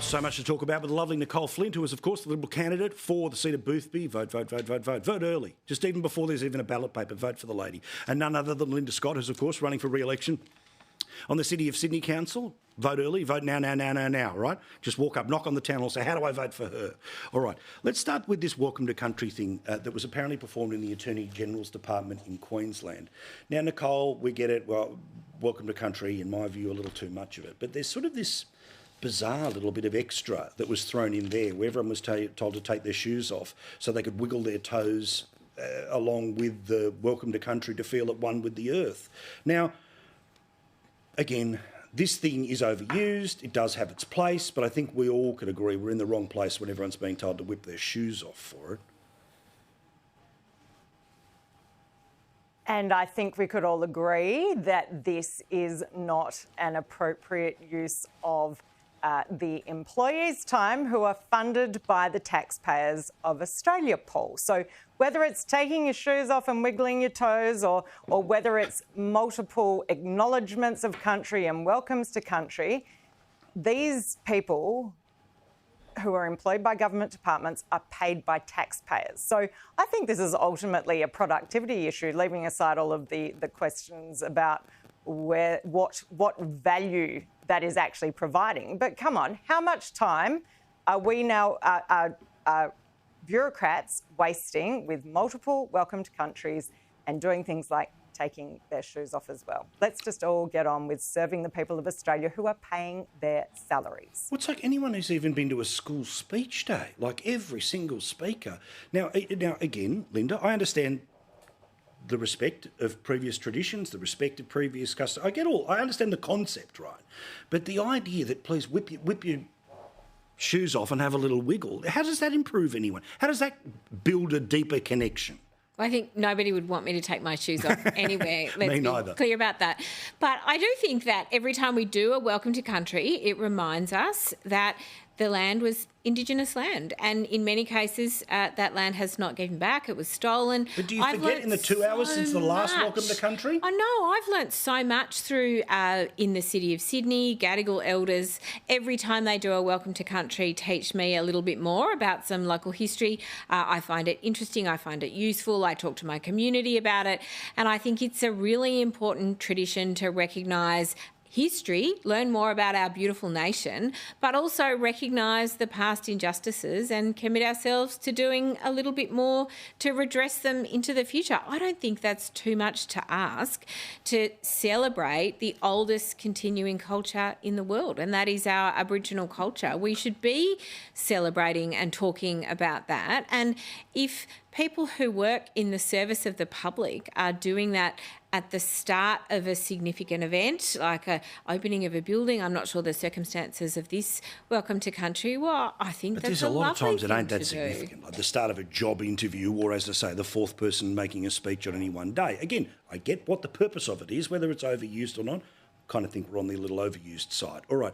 So much to talk about with the lovely Nicolle Flint, who is, of course, the Liberal candidate for the seat of Boothby. Vote, vote, vote, vote, vote. Vote early. Just even before there's even a ballot paper, vote for the lady. And none other than Linda Scott, who's, of course, running for re-election on the City of Sydney Council. Vote early, vote now, now, now, now, now, right? Just walk up, knock on the town hall, say, how do I vote for her? All right, let's start with this Welcome to Country thing that was apparently performed in the Attorney General's Department in Queensland. Now, Nicolle, we get it, well, Welcome to Country, in my view, a little too much of it. But there's sort of this bizarre little bit of extra that was thrown in there where everyone was told to take their shoes off so they could wiggle their toes along with the Welcome to Country to feel at one with the earth. Now, again, this thing is overused, it does have its place, but I think we all could agree we're in the wrong place when everyone's being told to whip their shoes off for it. And I think we could all agree that this is not an appropriate use of the employees' time who are funded by the taxpayers of Australia, Paul. So whether it's taking your shoes off and wiggling your toes or whether it's multiple acknowledgements of country and welcomes to country, these people who are employed by government departments are paid by taxpayers. So I think this is ultimately a productivity issue, leaving aside all of the questions about what value that is actually providing. But come on, how much time are we now, bureaucrats wasting with multiple welcome to countries and doing things like taking their shoes off as well? Let's just all get on with serving the people of Australia who are paying their salaries. Well, it's like anyone who's even been to a school speech day, like every single speaker. Now again, Linda, I understand the respect of previous traditions, the respect of previous customs. I understand the concept, right? But the idea that please whip your shoes off and have a little wiggle, how does that improve anyone? How does that build a deeper connection? I think nobody would want me to take my shoes off anywhere. Let's Me be neither. clear about that. But I do think that every time we do a Welcome to Country, it reminds us that the land was Indigenous land. And in many cases, that land has not given back. It was stolen. But do you forget in the 2 hours since the last Welcome to Country? I know. I've learnt so much through in the City of Sydney. Gadigal elders, every time they do a Welcome to Country, teach me a little bit more about some local history. I find it interesting. I find it useful. I talk to my community about it. And I think it's a really important tradition to recognise history, learn more about our beautiful nation, but also recognise the past injustices and commit ourselves to doing a little bit more to redress them into the future. I don't think that's too much to ask to celebrate the oldest continuing culture in the world, and that is our Aboriginal culture. We should be celebrating and talking about that. And if people who work in the service of the public are doing that at the start of a significant event, like a opening of a building, I'm not sure the circumstances of this Welcome to Country. Well, I think that's a lovely thing to do. But there's a lot of times it ain't that significant, like the start of a job interview or, as I say, the fourth person making a speech on any one day. Again, I get what the purpose of it is, whether it's overused or not. Kind of think we're on the little overused side. All right,